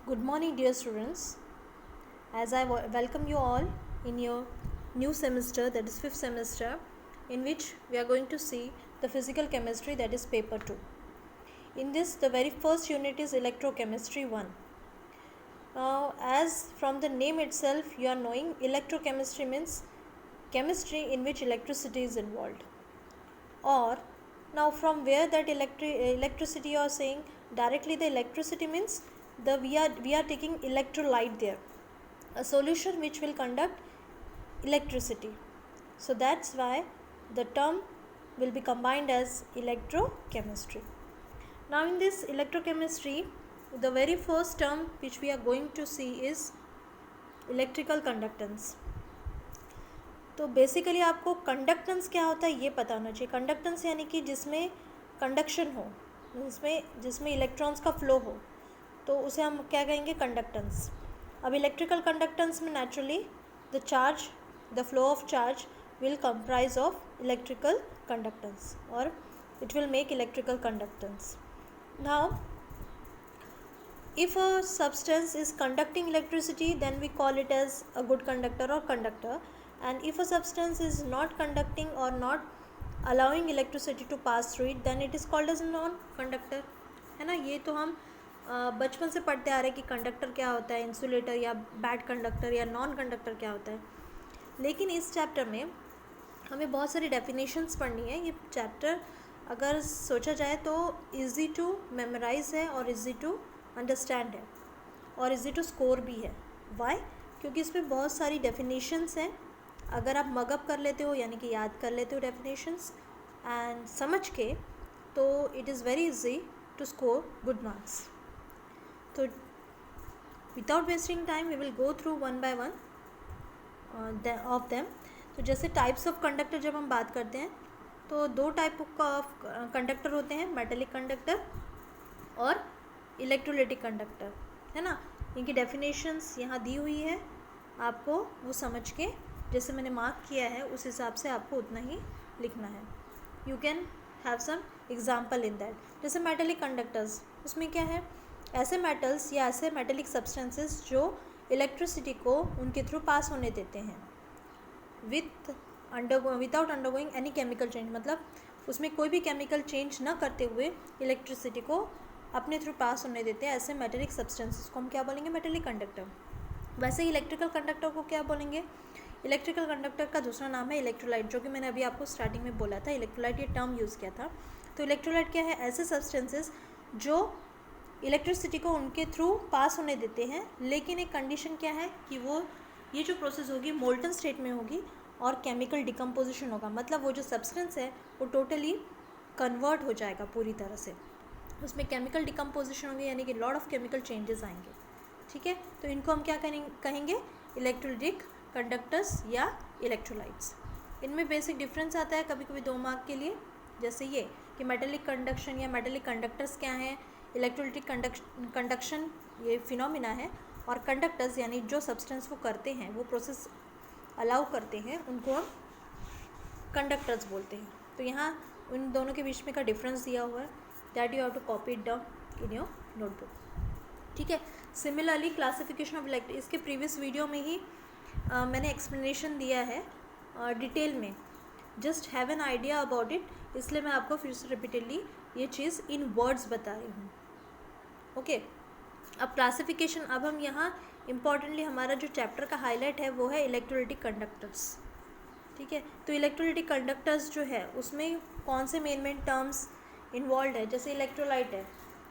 Good morning, dear students. As I welcome you all in your new semester, that is fifth semester, in which we are going to see the physical chemistry, that is paper 2. In this, the very first unit is electrochemistry 1. Now, as from the name itself, you are knowing electrochemistry means chemistry in which electricity is involved. Or now, from where that electricity you are saying, directly the electricity means we are taking electrolyte there, a solution which will conduct electricity. So that's why the term will be combined as electrochemistry. Now in this electrochemistry, the very first term which we are going to see is electrical conductance. तो basically आपको conductance क्या होता है ये पता होना चाहिए. Conductance यानी कि जिसमें कंडक्शन हो, जिसमें इलेक्ट्रॉन्स का फ्लो हो, तो उसे हम क्या कहेंगे, कंडक्टेंस. अब इलेक्ट्रिकल कंडक्टेंस में naturally the flow of charge will comprise of electrical conductance or it will make electrical conductance. Now if a substance is conducting electricity, then we call it as a good conductor or conductor, and if a substance is not conducting or not allowing electricity to pass through it, then it is called as a non conductor. है ना. ये तो हम बचपन से पढ़ते आ रहे हैं कि कंडक्टर क्या होता है, इंसुलेटर या बैड कंडक्टर या नॉन कंडक्टर क्या होता है. लेकिन इस चैप्टर में हमें बहुत सारी डेफिनेशंस पढ़नी है. ये चैप्टर अगर सोचा जाए तो इजी टू मेमोराइज है और इजी टू अंडरस्टैंड है और इजी टू स्कोर भी है. वाई? क्योंकि इसमें बहुत सारी डेफिनेशंस हैं. अगर आप मगअप कर लेते हो यानी कि याद कर लेते हो डेफिनेशंस एंड समझ के, तो it is very easy to score good marks. तो without wasting time we will go through one by one of them. तो जैसे टाइप्स ऑफ कंडक्टर जब हम बात करते हैं तो दो टाइप ऑफ कंडक्टर होते हैं, मेटेलिक कंडक्टर और इलेक्ट्रोलाइटिक कंडक्टर, है ना. इनकी डेफिनेशंस यहाँ दी हुई है, आपको वो समझ के जैसे मैंने मार्क किया है उस हिसाब से आपको उतना ही लिखना है. You can have some example in that. जैसे मेटेलिक कंडक्टर्स, उसमें क्या है, ऐसे मेटल्स या ऐसे मेटेलिक सब्सटेंसेस जो इलेक्ट्रिसिटी को उनके थ्रू पास होने देते हैं without undergoing any chemical change. मतलब उसमें कोई भी केमिकल चेंज ना करते हुए इलेक्ट्रिसिटी को अपने थ्रू पास होने देते हैं. ऐसे मेटेलिक सब्सटेंसेस को हम क्या बोलेंगे, मेटेलिक कंडक्टर. वैसे ही इलेक्ट्रिकल कंडक्टर को क्या बोलेंगे, इलेक्ट्रिकल कंडक्टर का दूसरा नाम है इलेक्ट्रोलाइट, जो कि मैंने अभी आपको स्टार्टिंग में बोला था. इलेक्ट्रोलाइट ये टर्म यूज़ किया था. तो इलेक्ट्रोलाइट क्या है, ऐसे सब्सटेंसेस जो इलेक्ट्रिसिटी को उनके थ्रू पास होने देते हैं, लेकिन एक कंडीशन क्या है कि वो ये जो प्रोसेस होगी मोल्टन स्टेट में होगी और केमिकल डिकम्पोजिशन होगा. मतलब वो जो सब्सटेंस है वो टोटली कन्वर्ट हो जाएगा पूरी तरह से, उसमें केमिकल डिकम्पोजिशन होगी यानी कि लॉट ऑफ केमिकल चेंजेस आएंगे. ठीक है. तो इनको हम क्या कहेंगे, इलेक्ट्रोलाइटिक कंडक्टर्स या इलेक्ट्रोलाइट्स. इनमें बेसिक डिफरेंस आता है कभी कभी 2 मार्क के लिए, जैसे ये कि मेटेलिक कंडक्शन या मेटेलिक कंडक्टर्स क्या हैं, इलेक्ट्रोलाइटिक कंडक्शन ये फिनोमिना है, और कंडक्टर्स यानी जो सब्सटेंस वो करते हैं, वो प्रोसेस अलाउ करते हैं, उनको हम कंडक्टर्स बोलते हैं. तो यहाँ उन दोनों के बीच में का डिफरेंस दिया हुआ है, that you have to copy it down in your notebook. ठीक है. सिमिलरली क्लासिफिकेशन ऑफ इलेक्ट्रिक, इसके प्रीवियस वीडियो में ही मैंने एक्सप्लेनेशन दिया है डिटेल में. Just have an idea about it, इसलिए मैं आपको फिर से रिपीटेडली ये चीज़ इन वर्ड्स बता रही हूँ. ओके. अब क्लासिफिकेशन, अब हम यहाँ इम्पॉर्टेंटली हमारा जो चैप्टर का हाईलाइट है वो है इलेक्ट्रोलाइटिक कंडक्टर्स. ठीक है. तो इलेक्ट्रोलाइटिक कंडक्टर्स जो है उसमें कौन से मेन टर्म्स इन्वॉल्व है. जैसे इलेक्ट्रोलाइट है.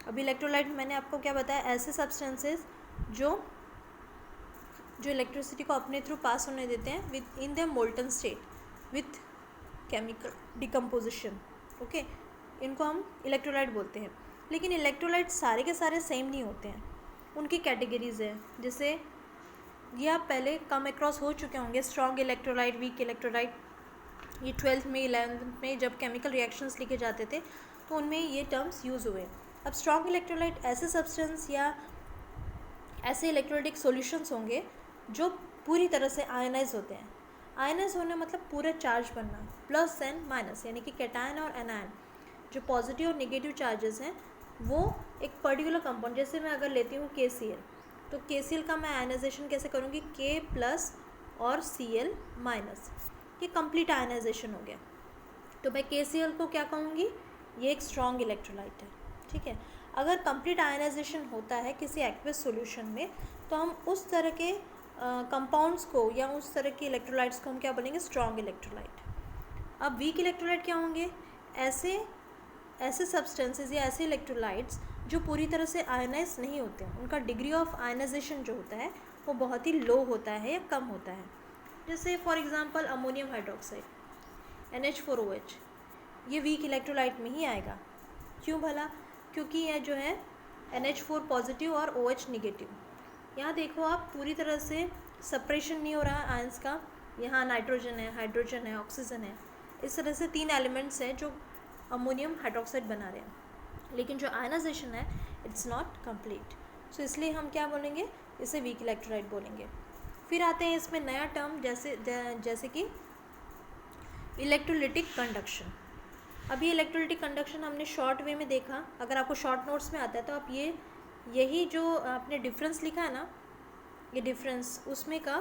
अब इलेक्ट्रोलाइट मैंने आपको क्या बताया, ऐसे सब्सटेंसेस जो इलेक्ट्रिसिटी को अपने थ्रू पास होने देते हैं with in the molten state with chemical decomposition. Okay. इनको हम इलेक्ट्रोलाइट बोलते हैं. लेकिन इलेक्ट्रोलाइट सारे के सारे सेम नहीं होते हैं, उनकी कैटेगरीज है. जैसे ये आप पहले कम अक्रॉस हो चुके होंगे, स्ट्रॉन्ग इलेक्ट्रोलाइट, वीक इलेक्ट्रोलाइट. ये 12th में 11th में जब केमिकल रिएक्शंस लिखे जाते थे तो उनमें ये टर्म्स यूज़ हुए. अब स्ट्रॉन्ग इलेक्ट्रोलाइट ऐसे सब्सटेंस या ऐसे इलेक्ट्रोलाइटिक सॉल्यूशंस होंगे जो पूरी तरह से आयनाइज होते हैं. आयनाइज होने मतलब पूरा चार्ज बनना, प्लस एंड माइनस, यानी कि कैटायन और एनायन, जो पॉजिटिव और नेगेटिव चार्जेस हैं वो एक पर्टिकुलर कंपाउंड, जैसे मैं अगर लेती हूँ KCl, तो KCl का मैं आयनाइजेशन कैसे करूँगी, K प्लस और Cl माइनस, ये कंप्लीट आयनाइजेशन हो गया। तो मैं KCl को क्या कहूँगी, ये एक स्ट्रॉन्ग इलेक्ट्रोलाइट है, ठीक है। अगर कंप्लीट आयनाइजेशन होता है किसी एक्वस सॉल्यूशन में तो हम उस तरह के कंपाउंड्स को या उस तरह के इलेक्ट्रोलाइट्स को हम क्या बोलेंगे, स्ट्रॉन्ग इलेक्ट्रोलाइट। अब वीक इलेक्ट्रोलाइट क्या होंगे, ऐसे सब्सटेंसेस या ऐसे इलेक्ट्रोलाइट्स जो पूरी तरह से आयनाइज नहीं होते हैं, उनका डिग्री ऑफ आयनाइजेशन जो होता है वो बहुत ही लो होता है या कम होता है। जैसे for example ammonium hydroxide NH4OH, ये वीक इलेक्ट्रोलाइट में ही आएगा। क्यों भला, क्योंकि यह जो है NH4 पॉजिटिव और OH निगेटिव। यहाँ देखो आप, पूरी तरह से सेपरेशन नहीं हो रहा है आयंस का, यहाँ नाइट्रोजन है, हाइड्रोजन है, ऑक्सीजन है, इस तरह से 3 एलिमेंट्स हैं जो अमोनियम हाइड्रोक्साइड बना रहे हैं, लेकिन जो आयनाइजेशन है इट्स नॉट कंप्लीट। सो इसलिए हम क्या बोलेंगे, इसे वीक इलेक्ट्रोलाइट बोलेंगे। फिर आते हैं इसमें नया टर्म जैसे कि इलेक्ट्रोलिटिक कंडक्शन। अभी इलेक्ट्रोलिटिक कंडक्शन हमने शॉर्ट वे में देखा, अगर आपको शॉर्ट नोट्स में आता है तो आप यही जो आपने डिफरेंस लिखा है ना, ये डिफरेंस उसमें का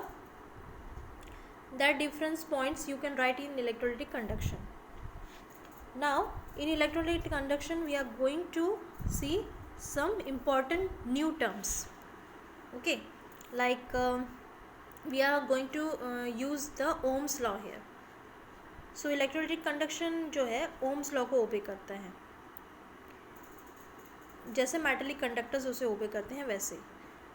that difference points you can write in electrolytic conduction. Now in electrolytic conduction we are going to see some important new terms, okay, like we are going to use the Ohm's law here. So electrolytic conduction जो है Ohm's law को ओबे करता है, जैसे metallic conductors उसे ओबे करते हैं वैसे।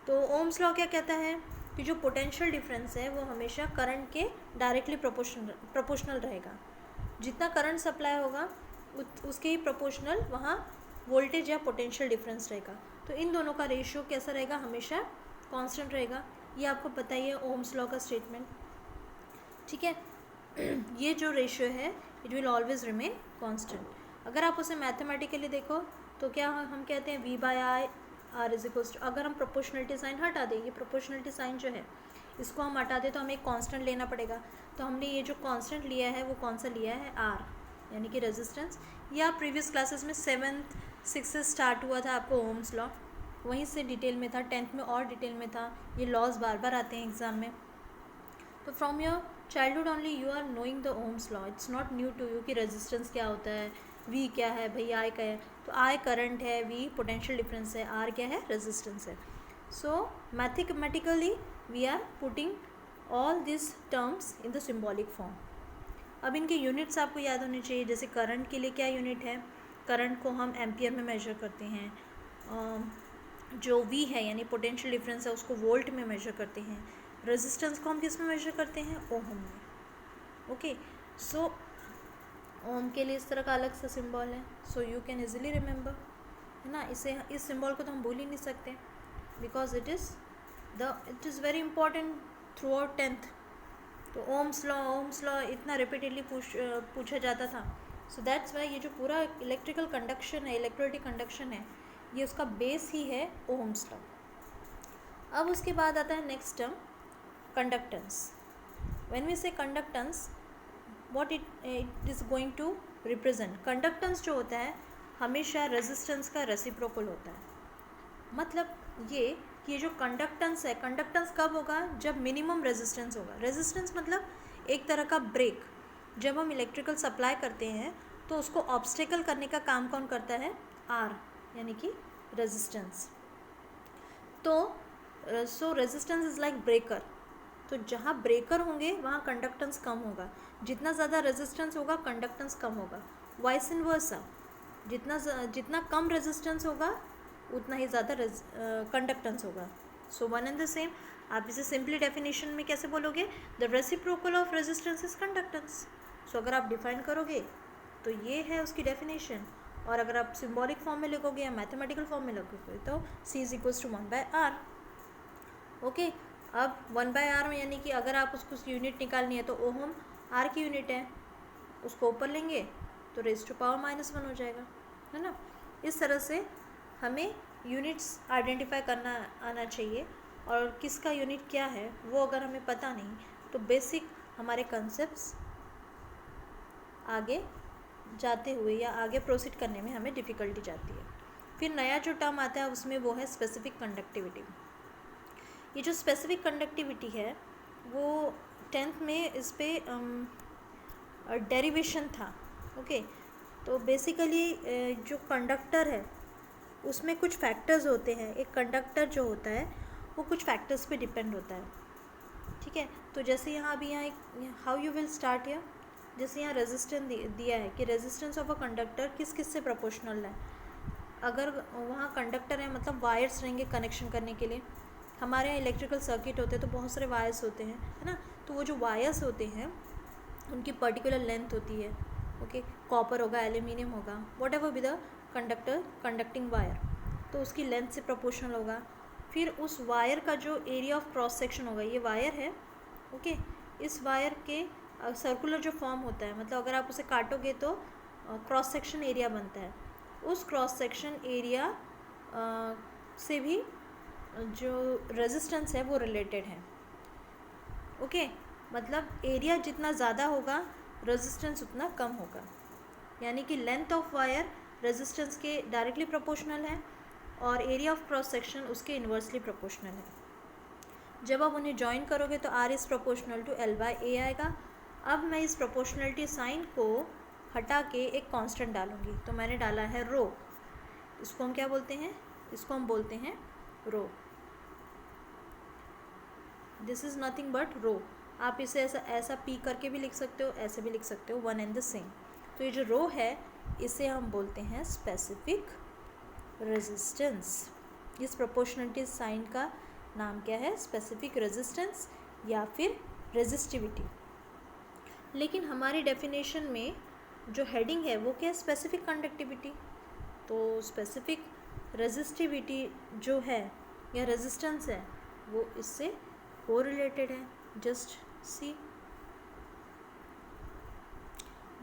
तो Ohm's law क्या कहता है कि जो पोटेंशियल डिफरेंस है वो हमेशा करंट के डायरेक्टली प्रोपोर्शनल रहेगा। जितना करंट सप्लाई होगा उसके ही प्रोपोर्शनल वहाँ वोल्टेज या पोटेंशियल डिफरेंस रहेगा। तो इन दोनों का रेशियो कैसा रहेगा, हमेशा कांस्टेंट रहेगा। ये आपको पता ही है ओम्स लॉ का स्टेटमेंट, ठीक है। ये जो रेशियो है it will always remain constant. अगर आप उसे मैथमेटिकली देखो तो क्या हम कहते हैं V/I R = अगर हम प्रोपोर्शनलिटी साइन हटा दें, ये प्रोपोर्शनलिटी साइन जो है इसको हम हटा दें तो हमें एक कांस्टेंट लेना पड़ेगा। तो हमने ये जो कांस्टेंट लिया है वो कौन सा लिया है, R, यानी कि रेजिस्टेंस। या प्रीवियस क्लासेस में 7th 6th से स्टार्ट हुआ था आपको ओम्स लॉ, वहीं से डिटेल में था, 10th में और डिटेल में था। ये लॉज बार बार आते हैं एग्जाम में। तो from your childhood only you are knowing the Ohm's law, it's not new to you कि रेजिस्टेंस क्या होता है, V क्या है भाई, I क्या है। तो I करंट है, V पोटेंशियल डिफरेंस है, R क्या है, रेजिस्टेंस है। So mathematically we are putting all this terms in the symbolic form. अब इनके यूनिट्स आपको याद होने चाहिए। जैसे करंट के लिए क्या यूनिट है, करंट को हम एम्पियर में मेजर करते हैं। जो V है यानी पोटेंशियल डिफरेंस है उसको वोल्ट में मेजर करते हैं। रेजिस्टेंस को हम किस में मेजर करते हैं, ओम में। ओके, सो ओम के लिए इस तरह का अलग सा सिंबल है, so you can easily remember, है ना। इस सिंबल को तो हम भूल ही नहीं सकते because it is very important through out 10th। तो ओम्स लॉ इतना रिपीटेडली पूछा जाता था। सो दैट्स वाई ये जो पूरा इलेक्ट्रिकल कंडक्शन है, इलेक्ट्रोलिटिक कंडक्शन है, ये उसका बेस ही है ओम्स लॉ। अब उसके बाद आता है next term conductance. When we say conductance, what it is going to represent. Conductance जो होता है हमेशा रेजिस्टेंस का रेसिप्रोकल होता है। मतलब ये जो कंडक्टेंस है, कंडक्टेंस कब होगा, जब मिनिमम रेजिस्टेंस होगा। रेजिस्टेंस मतलब एक तरह का ब्रेक। जब हम इलेक्ट्रिकल सप्लाई करते हैं तो उसको ऑब्स्टेकल करने का काम कौन करता है, R, यानी कि रेजिस्टेंस। तो सो रेजिस्टेंस इज़ लाइक ब्रेकर। तो जहाँ ब्रेकर होंगे वहाँ कंडक्टेंस कम होगा, जितना ज़्यादा रेजिस्टेंस होगा कंडक्टेंस कम होगा। वाइस इन वर्सा, जितना कम रेजिस्टेंस होगा उतना ही ज़्यादा कंडक्टेंस होगा। So one and the same. आप इसे सिंपली डेफिनेशन में कैसे बोलोगे, the reciprocal of resistance is conductance. So अगर आप डिफाइन करोगे तो ये है उसकी डेफिनेशन, और अगर आप सिंबॉलिक फॉर्म में लिखोगे या मैथमेटिकल फॉर्म में लिखोगे तो C = 1/R। ओके, अब 1/R में यानी कि अगर आप उसको यूनिट निकालनी है तो ओहम R की यूनिट है, उसको ऊपर लेंगे तो raised to power-1 हो जाएगा, है ना। इस तरह से हमें यूनिट्स आइडेंटिफाई करना आना चाहिए, और किसका यूनिट क्या है वो अगर हमें पता नहीं तो बेसिक हमारे कंसेप्ट्स आगे जाते हुए या आगे प्रोसीड करने में हमें डिफ़िकल्टी जाती है। फिर नया जो टर्म आता है उसमें वो है स्पेसिफिक कंडक्टिविटी। ये जो स्पेसिफिक कंडक्टिविटी है वो 10th में इस पे डेरिवेशन था। ओके, तो बेसिकली जो कंडक्टर है उसमें कुछ फैक्टर्स होते हैं। एक कंडक्टर जो होता है वो कुछ फैक्टर्स पे डिपेंड होता है, ठीक है। तो जैसे यहाँ अभी यहाँ एक how you will start here, जैसे यहाँ रेजिस्टेंस दिया है कि रेजिस्टेंस ऑफ अ कंडक्टर किस किस से प्रोपोर्शनल है। अगर वहाँ कंडक्टर है मतलब वायर्स रहेंगे कनेक्शन करने के लिए। हमारे यहाँ इलेक्ट्रिकल सर्किट होते हैं तो बहुत सारे वायर्स होते हैं, है ना। तो वो जो वायर्स होते हैं उनकी पर्टिकुलर लेंथ होती है। ओके, कॉपर होगा, एल्यूमिनियम होगा, what ever be the conductor conducting wire, तो उसकी लेंथ से प्रोपोर्शनल होगा। फिर उस वायर का जो एरिया ऑफ क्रॉस सेक्शन होगा, ये वायर है, ओके, इस वायर के सर्कुलर जो फॉर्म होता है, मतलब अगर आप उसे काटोगे तो क्रॉस सेक्शन एरिया बनता है। उस क्रॉस सेक्शन एरिया से भी जो रेजिस्टेंस है वो रिलेटेड है। ओके, मतलब एरिया जितना ज़्यादा होगा रेजिस्टेंस उतना कम होगा, यानी कि लेंथ ऑफ वायर रेजिस्टेंस के डायरेक्टली प्रोपोर्शनल है और एरिया ऑफ क्रॉस सेक्शन उसके इन्वर्सली प्रोपोर्शनल है। जब आप उन्हें ज्वाइन करोगे तो R is proportional to L/A आएगा। अब मैं इस प्रोपोर्शनलिटी साइन को हटा के एक कांस्टेंट डालूंगी, तो मैंने डाला है रो। इसको हम क्या बोलते हैं, इसको हम बोलते हैं रो। दिस इज़ नथिंग बट रो। आप इसे ऐसा पी करके भी लिख सकते हो, ऐसे भी लिख सकते हो, वन एंड द सेम। तो ये जो रो है इसे हम बोलते हैं स्पेसिफिक रेजिस्टेंस। इस प्रोपोर्शनलिटी साइन का नाम क्या है, स्पेसिफिक रेजिस्टेंस या फिर रेजिस्टिविटी। लेकिन हमारी डेफिनेशन में जो हेडिंग है वो क्या है, स्पेसिफिक कंडक्टिविटी। तो स्पेसिफिक रेजिस्टिविटी जो है या रेजिस्टेंस है वो इससे को रिलेटेड है। जस्ट सी,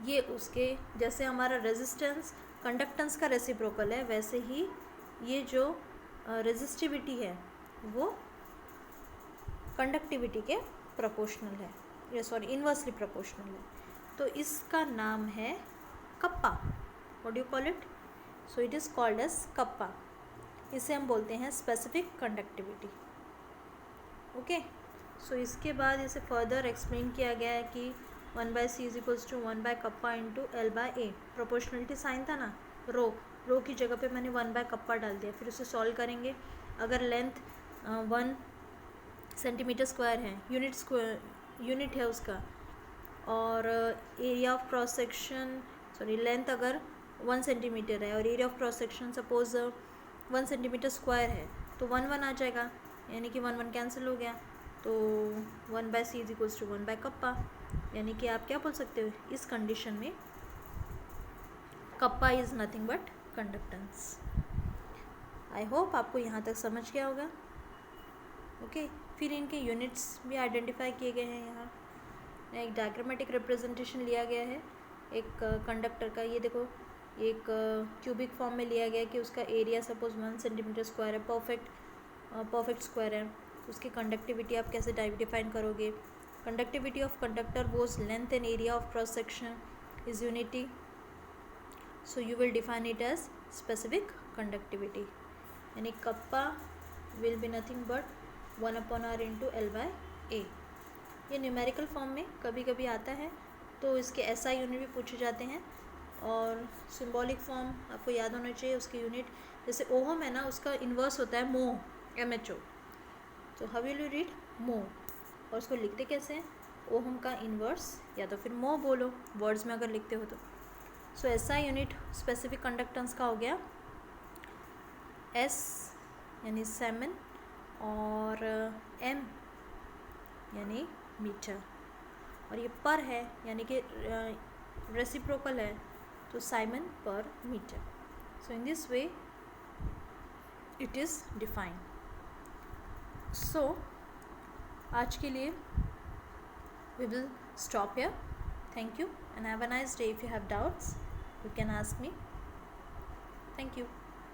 ये उसके जैसे हमारा रेजिस्टेंस कंडक्टेंस का रेसिप्रोकल है, वैसे ही ये जो रेजिस्टिविटी है वो कंडक्टिविटी के प्रोपोर्शनल है, या सॉरी इन्वर्सली प्रोपोर्शनल है। तो इसका नाम है kappa. What do you call it, so it is called as kappa. इसे हम बोलते हैं स्पेसिफिक कंडक्टिविटी। ओके, सो इसके बाद इसे फर्दर एक्सप्लेन किया गया है कि 1/c इज इक्वल्स टू 1/कप्पा इंटू L/A। प्रोपोर्शनलिटी साइन था ना, रो की जगह पे मैंने 1/कप्पा डाल दिया। फिर उसे सॉल्व करेंगे। अगर लेंथ 1 सेंटीमीटर स्क्वायर है, यूनिट है उसका, और area of cross section sorry length अगर 1 सेंटीमीटर है और area of cross section suppose 1 centimetre square है, तो 1 आ जाएगा, यानी कि 1 कैंसिल हो गया। तो 1/c इज इक्वल्स टू 1/कप्पा, यानी कि आप क्या बोल सकते हो इस कंडीशन में, kappa is nothing but conductance. I hope आपको यहाँ तक समझ गया होगा। ओके, फिर इनके यूनिट्स भी आइडेंटिफाई किए गए हैं। यहाँ एक डायग्रामेटिक रिप्रेजेंटेशन लिया गया है एक कंडक्टर का। ये देखो, एक क्यूबिक फॉर्म में लिया गया कि उसका एरिया सपोज 1 सेंटीमीटर स्क्वायर है, परफेक्ट स्क्वायर है। उसकी कंडक्टिविटी आप कैसे डिफाइन करोगे, conductivity of conductor whose length and area of cross section is unity, so you will define it as specific conductivity, यानी kappa will be nothing but 1/r into L/A। ये numerical form में कभी कभी आता है, तो इसके SI यूनिट भी पूछे जाते हैं। और सिंबॉलिक फॉर्म आपको याद होना चाहिए उसके यूनिट, जैसे ओहम है ना, उसका इन्वर्स होता है मो, MHO। तो हाउ विल यू रीड मो, और उसको लिखते कैसे हैं, ओहम का इन्वर्स या तो फिर मो बोलो वर्ड्स में अगर लिखते हो तो। सो SI यूनिट स्पेसिफिक कंडक्टेंस का हो गया S यानी सेमन, और M यानी मीटर, और ये पर है यानी कि रेसिप्रोकल है, तो साइमन पर metre. So in this way it is defined. So आज के लिए we will stop here. Thank you and have a nice day. If you have doubts, you can ask me. Thank you.